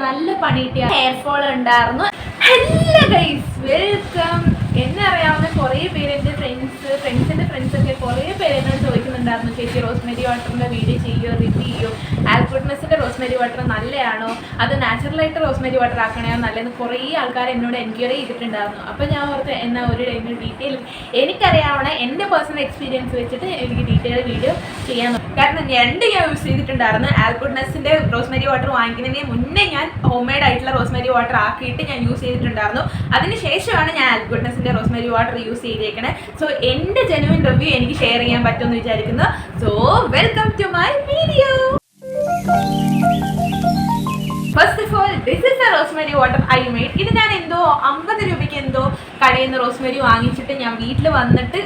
നല്ല പണി കിട്ടിയ ഹെയർ ഫോൾ ഉണ്ടായിരുന്നു. Hello guys, welcome. എന്നെ അറിയാവുന്ന കുറേ പേര്, എൻ്റെ ഫ്രണ്ട്സിൻ്റെ ഫ്രണ്ട്സൊക്കെ കുറേ പേര് എന്നോട് ചോദിക്കുന്നുണ്ടായിരുന്നു, ചേച്ചി റോസ്മെരി വാട്ടറിൻ്റെ വീഡിയോ ചെയ്യുമോ, റിവ്യൂ ചെയ്യുമോ, ആൽഫുഡ്നെസ്സിൻ്റെ റോസ്മെരി വാട്ടർ നല്ലതാണോ, അത് നാച്ചുറലായിട്ട് റോസ്മെരി വാട്ടർ ആക്കണോ നല്ലതെന്ന് കുറേ ആൾക്കാർ എന്നോട് എൻക്വയറി ചെയ്തിട്ടുണ്ടായിരുന്നു. അപ്പോൾ ഞാൻ ഓർത്ത് എന്നാൽ ഒരു ഡീറ്റെയിൽ എനിക്കറിയാവുന്ന എൻ്റെ പേഴ്സണൽ എക്സ്പീരിയൻസ് വെച്ചിട്ട് എനിക്ക് ഡീറ്റെയിൽ വീഡിയോ ചെയ്യാൻ. കാരണം ഞാൻ യൂസ് ചെയ്തിട്ടുണ്ടായിരുന്നു. ആൽഫുഡ്നെസ്സിൻ്റെ റോസ്മെരി വാട്ടർ വാങ്ങിക്കുന്നതിന് മുന്നേ ഞാൻ ഹോം മെയ്ഡ് ആയിട്ടുള്ള റോസ്മെരി വാട്ടർ ആക്കിയിട്ട് ഞാൻ യൂസ് ചെയ്തിട്ടുണ്ടായിരുന്നു. അതിനുശേഷമാണ് ഞാൻ ആൽഫുഡ്നെസ്സിൻ്റെ റോസ്മെരി വാട്ടർ യൂസ് ചെയ്തേക്കണേ. സോ എൻ്റെ ജെനുവിൻ റിവ്യൂ എനിക്ക് ഷെയർ ചെയ്യാൻ പറ്റുമെന്ന് വിചാരിക്കുന്നു. So welcome to my video. First of all, this is a rosemary water I made. ഇത് ഞാൻ എന്തോ 50 രൂപയ്ക്ക് എന്തോ കടയിൽ നിന്ന് റോസ്മെരി വാങ്ങിച്ചിട്ട് ഞാൻ വീട്ടിൽ വന്നിട്ട്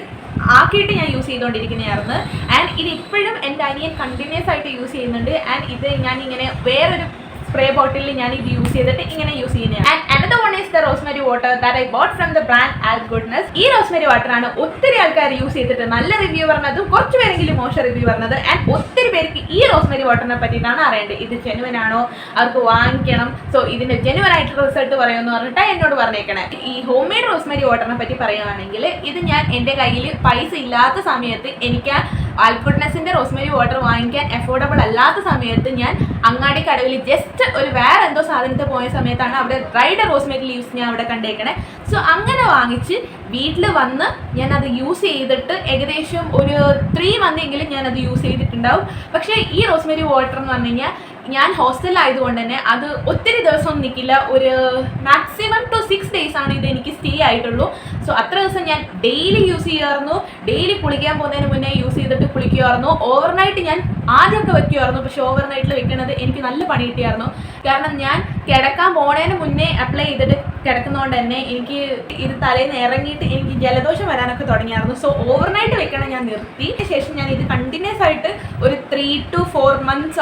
ആക്കിയിട്ട് ഞാൻ യൂസ് ചെയ്തുകൊണ്ടിരിക്കുന്നതായിരുന്നു. ആൻഡ് ഇത് ഇപ്പോഴും എൻ്റെ അനിയൻ കണ്ടിന്യൂസ് ആയിട്ട് യൂസ് ചെയ്യുന്നുണ്ട്. ആൻഡ് ഇത് ഞാനിങ്ങനെ വേറൊരു സ്പ്രേ ബോട്ടിലിൽ ഞാൻ ഇത് യൂസ് ചെയ്തിട്ട് ഇങ്ങനെ യൂസ് ചെയ്യുന്നത്. And another one is the rosemary water that I bought from the brand Allgoodness. ഈ റോസ്മെരി വാട്ടറാണ് ഒത്തിരി ആൾക്കാർ യൂസ് ചെയ്തിട്ട് നല്ല റിവ്യൂ പറഞ്ഞതും കുറച്ച് പേരെങ്കിലും മോശം റിവ്യൂ പറഞ്ഞത്. ആൻഡ് ഒത്തിരി പേർക്ക് ഈ റോസ്മെരി വാട്ടറിനെ പറ്റിയിട്ടാണ് അറിയേണ്ടത്. ഇത് ജെനുവൻ ആണോ, അവർക്ക് വാങ്ങിക്കണം, സോ ഇതിന്റെ ജെനുവൻ ആയിട്ടുള്ള റിസൾട്ട് പറയുമെന്ന് പറഞ്ഞിട്ട് എന്നോട് പറഞ്ഞേക്കണേ. ഈ ഹോം മെയ്ഡ് റോസ്മെരി വാട്ടറിനെ പറ്റി പറയുകയാണെങ്കിൽ, ഇത് ഞാൻ എൻ്റെ കയ്യിൽ പൈസ ഇല്ലാത്ത സമയത്ത്, എനിക്ക് ആൽഗുഡ്നസിന്റെ റോസ്മെരി വാട്ടർ വാങ്ങിക്കാൻ അഫോർഡബിൾ അല്ലാത്ത സമയത്ത് ഞാൻ അങ്ങാടി കടവിൽ ജസ്റ്റ് ഒരു വേറെ എന്തോ സാധനത്തിൽ പോയ സമയത്താണ് അവിടെ ഡ്രൈഡ് റോസ്മെരി ലീവ്സ് ഞാൻ അവിടെ കണ്ടേക്കണേ. സോ അങ്ങനെ വാങ്ങിച്ച് വീട്ടിൽ വന്ന് ഞാനത് യൂസ് ചെയ്തിട്ട് ഏകദേശം ഒരു 3 മന്തെങ്കിലും ഞാനത് യൂസ് ചെയ്തിട്ടുണ്ടാവും. പക്ഷേ ഈ റോസ്മെരി വാട്ടർ എന്ന് പറഞ്ഞു കഴിഞ്ഞാൽ ഞാൻ ഹോസ്റ്റലിലായതുകൊണ്ട് തന്നെ അത് ഒത്തിരി ദിവസമൊന്നും നിൽക്കില്ല. ഒരു മാക്സിമം ടു 6 days ആണ് ഇത് എനിക്ക് സ്റ്റേ ആയിട്ടുള്ളൂ. സോ അത്ര ദിവസം ഞാൻ ഡെയിലി യൂസ് ചെയ്യാറുന്നു. ഡെയിലി കുളിക്കാൻ പോകുന്നതിന് മുന്നേ യൂസ് ചെയ്തിട്ട് കുളിക്കുമായിരുന്നു. ഓവർനൈറ്റ് ഞാൻ ആദ്യമൊക്കെ വെക്കുമായിരുന്നു, പക്ഷെ ഓവർനൈറ്റിൽ വെക്കുന്നത് എനിക്ക് നല്ല പണി കിട്ടിയായിരുന്നു. കാരണം ഞാൻ കിടക്കാൻ പോണതിന് മുന്നേ അപ്ലൈ ചെയ്തിട്ട് കിടക്കുന്നതുകൊണ്ട് തന്നെ എനിക്ക് ഇത് തലയിൽ നിന്ന് ഇറങ്ങിയിട്ട് എനിക്ക് ജലദോഷം വരാനൊക്കെ തുടങ്ങിയായിരുന്നു. സോ ഓവർനൈറ്റ് വെക്കണം ഞാൻ നിർത്തി. ശേഷം ഞാൻ ഇത് കണ്ടിന്യൂസ് ആയിട്ട് ഒരു 3 to 4 months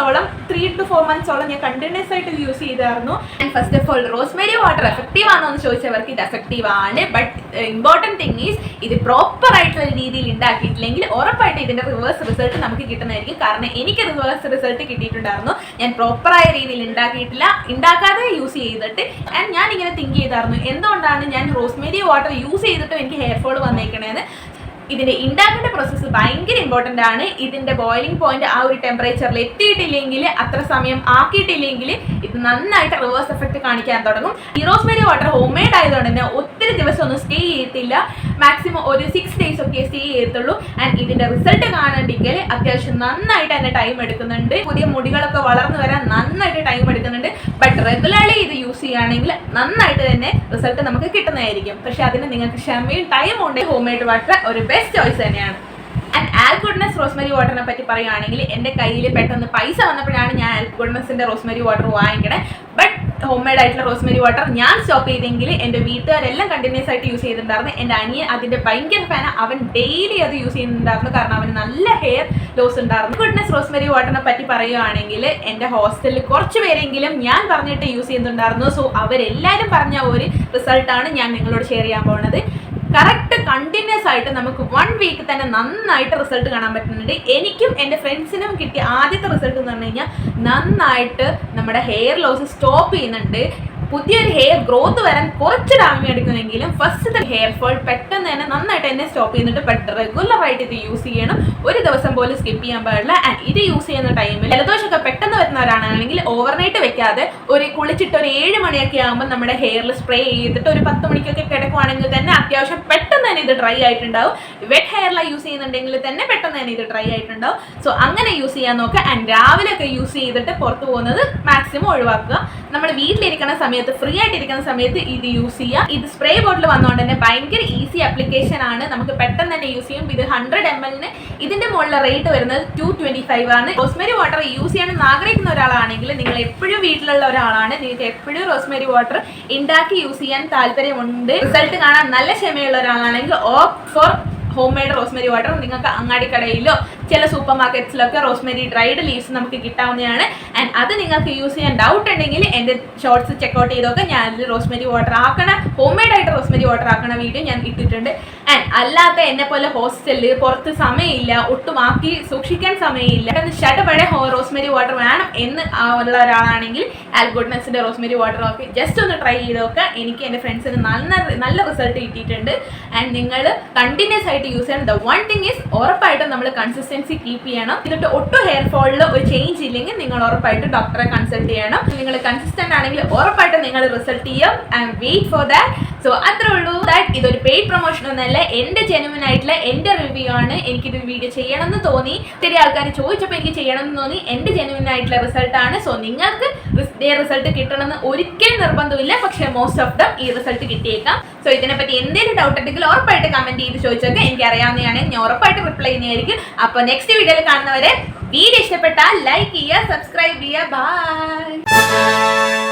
ഞാൻ കണ്ടിന്യൂസ് ആയിട്ട് യൂസ് ചെയ്തായിരുന്നു. And first of all, rosemary water effective ആണോ എന്ന് ചോദിച്ചവർക്ക് ഇത് എഫക്റ്റീവ് ആണ്. ബട്ട് ഇമ്പോർട്ടൻറ്റ് തിങ് ഈസ്, ഇത് പ്രോപ്പർ ആയിട്ടുള്ള രീതിയിൽ ഉണ്ടാക്കിയിട്ടില്ലെങ്കിൽ ഉറപ്പായിട്ട് ഇതിന്റെ റിവേഴ്സ് റിസൾട്ട് നമുക്ക് കിട്ടുന്നതായിരിക്കും. കാരണം എനിക്ക് റിവേഴ്സ് റിസൾട്ട് കിട്ടിയിട്ടുണ്ടായിരുന്നു. ഞാൻ പ്രോപ്പറായ രീതിയിൽ ഉണ്ടാക്കാതെ യൂസ് ചെയ്തിട്ട്. ആൻഡ് ഞാൻ ഇങ്ങനെ തിങ്ക് ചെയ്തായിരുന്നു, എന്തുകൊണ്ടാണ് ഞാൻ റോസ്മെരി വാട്ടർ യൂസ് ചെയ്തിട്ടും എനിക്ക് ഹെയർ ഫോൾ വന്നേക്കണേന്ന്. ഇതിന്റെ ഉണ്ടാക്കേണ്ട പ്രോസസ്സ് ഭയങ്കര ഇമ്പോർട്ടൻ്റ് ആണ്. ഇതിന്റെ ബോയിലിംഗ് പോയിന്റ് ആ ഒരു ടെമ്പറേച്ചറിൽ എത്തിയിട്ടില്ലെങ്കിൽ, അത്ര സമയം ആക്കിയിട്ടില്ലെങ്കിൽ ഇത് നന്നായിട്ട് റിവേഴ്സ് എഫക്റ്റ് കാണിക്കാൻ തുടങ്ങും. ഈ റോസ്മെരി വാട്ടർ ഹോം മെയ്ഡ് ആയതുകൊണ്ട് തന്നെ ഒത്തിരി ദിവസം ഒന്നും സ്റ്റേ ചെയ്യത്തില്ല. മാക്സിമം ഒരു 6 days ഒക്കെ സ്റ്റേ ചെയ്യത്തുള്ളൂ. ആൻഡ് ഇതിന്റെ റിസൾട്ട് കാണണമെങ്കിൽ അത്യാവശ്യം നന്നായിട്ട് തന്നെ ടൈം എടുക്കുന്നുണ്ട്. പുതിയ മുടികളൊക്കെ വളർന്നു വരാൻ നന്നായിട്ട് ടൈം എടുക്കുന്നുണ്ട്. ബട്ട് റെഗുലർലി ഇത് യൂസ് ചെയ്യുകയാണെങ്കിൽ നന്നായിട്ട് തന്നെ റിസൾട്ട് നമുക്ക് കിട്ടുന്നതായിരിക്കും. പക്ഷെ അതിന് നിങ്ങൾക്ക് ക്ഷമയും ടൈമും ഉണ്ട്. ഹോം മെയ്ഡ് വാട്ടർ ഒരു ബെസ്റ്റ് ചോയ്സ് തന്നെയാണ്. ആൻഡ് ആൽഗുഡ്നസ് റോസ്മെരി വാട്ടറിനെ പറ്റി പറയുകയാണെങ്കിൽ, എൻ്റെ കയ്യിൽ പെട്ടെന്ന് പൈസ വന്നപ്പോഴാണ് ഞാൻ ആൽഗുഡ്നസിൻ്റെ റോസ്മെരി വാട്ടർ വാങ്ങിക്കണേ. ബട്ട് ഹോം മെയ്ഡ് ആയിട്ടുള്ള റോസ്മെരി വാട്ടർ ഞാൻ സ്റ്റോപ്പ് ചെയ്തെങ്കിൽ എൻ്റെ വീട്ടുകാരെല്ലാം കണ്ടിന്യൂസ് ആയിട്ട് യൂസ് ചെയ്തിട്ടുണ്ടായിരുന്നു. എൻ്റെ അനിയൻ അതിൻ്റെ ഭയങ്കര ഫാൻ. അവൻ ഡെയിലി അത് യൂസ് ചെയ്യുന്നുണ്ടായിരുന്നു. കാരണം അവന് നല്ല ഹെയർ ലോസ് ഉണ്ടായിരുന്നു. ഗുഡ്നസ് റോസ്മെരി വാട്ടറിനെ പറ്റി പറയുകയാണെങ്കിൽ, എൻ്റെ ഹോസ്റ്റലിൽ കുറച്ച് പേരെങ്കിലും ഞാൻ പറഞ്ഞിട്ട് യൂസ് ചെയ്യുന്നുണ്ടായിരുന്നു. സോ അവരെല്ലാവരും പറഞ്ഞ ഒരു റിസൾട്ടാണ് ഞാൻ നിങ്ങളോട് ഷെയർ ചെയ്യാൻ പോകുന്നത്. കറക്റ്റ് കണ്ടിന്യൂസ് ആയിട്ട് നമുക്ക് 1 week തന്നെ നന്നായിട്ട് റിസൾട്ട് കാണാൻ പറ്റുന്നുണ്ട്. എനിക്കും എൻ്റെ ഫ്രണ്ട്സിനും കിട്ടിയ ആദ്യത്തെ റിസൾട്ട് എന്ന് പറഞ്ഞു കഴിഞ്ഞാൽ നന്നായിട്ട് നമ്മുടെ ഹെയർ ലോസ് സ്റ്റോപ്പ് ചെയ്യുന്നുണ്ട്. പുതിയൊരു ഹെയർ ഗ്രോത്ത് വരാൻ കുറച്ച് ടൈം എടുക്കുമെങ്കിലും ഫസ്റ്റത്തെ ഹെയർ ഫോൾ പെട്ടെന്ന് തന്നെ നന്നായിട്ട് തന്നെ സ്റ്റോപ്പ് ചെയ്യുന്നുണ്ട്. ബട്ട് റെഗുലറായിട്ട് ഇത് യൂസ് ചെയ്യണം. ഒരു ദിവസം പോലും സ്കിപ്പ് ചെയ്യാൻ പാടില്ല. ആൻഡ് ഇത് യൂസ് ചെയ്യുന്ന ടൈമിൽ ജലദോഷമൊക്കെ പെട്ടെന്ന് വരുന്നവരാണെങ്കിൽ ഓവർനൈറ്റ് വെക്കാതെ ഒരു കുളിച്ചിട്ട് ഒരു 7 മണിയൊക്കെ ആകുമ്പോൾ നമ്മുടെ ഹെയറിൽ സ്പ്രേ ചെയ്തിട്ട് ഒരു 10 മണിക്കൊക്കെ കിടക്കുവാണെങ്കിൽ തന്നെ അത്യാവശ്യം പെട്ടെന്ന് തന്നെ ഇത് ഡ്രൈ ആയിട്ടുണ്ടാവും. വെറ്റ് ഹെയറിലാണ് യൂസ് ചെയ്യുന്നുണ്ടെങ്കിൽ തന്നെ പെട്ടെന്ന് തന്നെ ഇത് ഡ്രൈ ആയിട്ടുണ്ടാവും. സോ അങ്ങനെ യൂസ് ചെയ്യാൻ നോക്കുക. ആൻഡ് രാവിലെയൊക്കെ യൂസ് ചെയ്തിട്ട് പുറത്ത് പോകുന്നത് മാക്സിമം ഒഴിവാക്കുക. നമ്മൾ വീട്ടിലിരിക്കുന്ന സമയത്ത്, ഫ്രീ ആയിട്ടിരിക്കുന്ന സമയത്ത് ഇത് യൂസ് ചെയ്യുക. ഇത് സ്പ്രേ ബോട്ടിൽ വന്നുകൊണ്ട് തന്നെ ഭയങ്കര ഈസി ആപ്ലിക്കേഷൻ ആണ്. നമുക്ക് പെട്ടെന്ന് തന്നെ യൂസ് ചെയ്യും. ഇത് 100 ml ഇതിന്റെ മുകളിലെ റേറ്റ് വരുന്നത് 225 ആണ്. റോസ്മെരി വാട്ടർ യൂസ് ചെയ്യാൻ ആഗ്രഹിക്കുന്ന ഒരാളാണെങ്കിൽ, നിങ്ങൾ എപ്പോഴും വീട്ടിലുള്ള ഒരാളാണ്, നിങ്ങൾക്ക് എപ്പോഴും റോസ്മെരി വാട്ടർ ഉണ്ടാക്കി യൂസ് ചെയ്യാൻ താല്പര്യമുണ്ട്, റിസൾട്ട് കാണാൻ നല്ല ക്ഷമയുള്ള ഒരാളാണെങ്കിൽ opt for home made rosemary water. നിങ്ങൾക്ക് അങ്ങാടിക്കടയിലോ ചില സൂപ്പർ മാർക്കറ്റ്സിലൊക്കെ റോസ്മേരി ഡ്രൈഡ് ലീവ്സ് നമുക്ക് കിട്ടാവുന്നതാണ്. ആൻഡ് അത് നിങ്ങൾക്ക് യൂസ് ചെയ്യാൻ ഡൗട്ട് ഉണ്ടെങ്കിൽ എൻ്റെ ഷോർട്സ് ചെക്കൗട്ട് ചെയ്തൊക്കെ ഞാൻ റോസ്മേരി വാട്ടർ ആക്കണ ഹോം മെയ്ഡ് ആയിട്ട് റോസ്മേരി വാട്ടർ ആക്കണ വീഡിയോ ഞാൻ ഇട്ടിട്ടുണ്ട്. ആൻഡ് അല്ലാത്ത എന്നെ പോലെ ഹോസ്റ്റലിൽ പുറത്ത് സമയമില്ല, ഒട്ടും ആക്കി സൂക്ഷിക്കാൻ സമയമില്ല, ഷട്ടപ്പഴയ റോസ്മേരി വാട്ടർ വേണം എന്ന് ഉള്ള ഒരാളാണെങ്കിൽ ആൽഗുഡ്നെസ്സിൻ്റെ റോസ്മേരി വാട്ടർ ഒക്കെ ജസ്റ്റ് ഒന്ന് ട്രൈ ചെയ്തൊക്കെ എനിക്ക് എൻ്റെ ഫ്രണ്ട്സിന് നല്ല റിസൾട്ട് കിട്ടിയിട്ടുണ്ട്. ആൻഡ് നിങ്ങൾ കണ്ടിന്യൂസ് ആയിട്ട് യൂസ് ചെയ്യണം. ദ വൺ തിങ് ഈസ് ഉറപ്പായിട്ടും നമ്മൾ കൺസിസ്റ്റൻസി കീപ്പ് ചെയ്യണം. എന്നിട്ട് ഒട്ടും ഹെയർ ഫോളിൽ ഒരു ചേഞ്ച് ഇല്ലെങ്കിൽ നിങ്ങൾ ഉറപ്പായിട്ടും ഡോക്ടറെ കൺസൾട്ട് ചെയ്യണം. നിങ്ങൾ കൺസിസ്റ്റന്റ് ആണെങ്കിൽ ഉറപ്പായിട്ടും നിങ്ങൾ റിസൾട്ട് ചെയ്യും. And wait for that. So അത്രേ ഉള്ളൂ. ദാറ്റ് ഇതൊരു പെയ്ഡ് പ്രൊമോഷൻ ഒന്നല്ല, എൻ്റെ ജെനുവിൻ ആയിട്ടുള്ള എൻ്റെ റിവ്യൂ ആണ്. എനിക്കിത് വീഡിയോ ചെയ്യണമെന്ന് തോന്നി, ചെറിയ ആൾക്കാർ ചോദിച്ചപ്പോൾ എനിക്ക് ചെയ്യണമെന്ന് തോന്നി. എൻ്റെ ജെനുവിൻ ആയിട്ടുള്ള റിസൾട്ട് ആണ്. സോ നിങ്ങൾക്ക് റിസൾട്ട് കിട്ടണമെന്ന് ഒരിക്കലും നിർബന്ധമില്ല, പക്ഷേ മോസ്റ്റ് ഓഫ് ദം ഈ റിസൾട്ട് കിട്ടിയേക്കാം. സോ ഇതിനെപ്പറ്റി എന്തെങ്കിലും ഡൗട്ട് ഉണ്ടെങ്കിൽ ഉറപ്പായിട്ട് കമന്റ് ചെയ്ത് ചോദിച്ചൊക്കെ എനിക്ക് അറിയാവുന്നതാണ്. ഞാൻ ഉറപ്പായിട്ട് റിപ്ലൈ ചെയ്യുന്നതായിരിക്കും. അപ്പോൾ നെക്സ്റ്റ് വീഡിയോയിൽ കാണുന്നവരെ വീഡിയോ ഇഷ്ടപ്പെട്ടാൽ ലൈക്ക് ചെയ്യുക, സബ്സ്ക്രൈബ് ചെയ്യുക. ബൈ.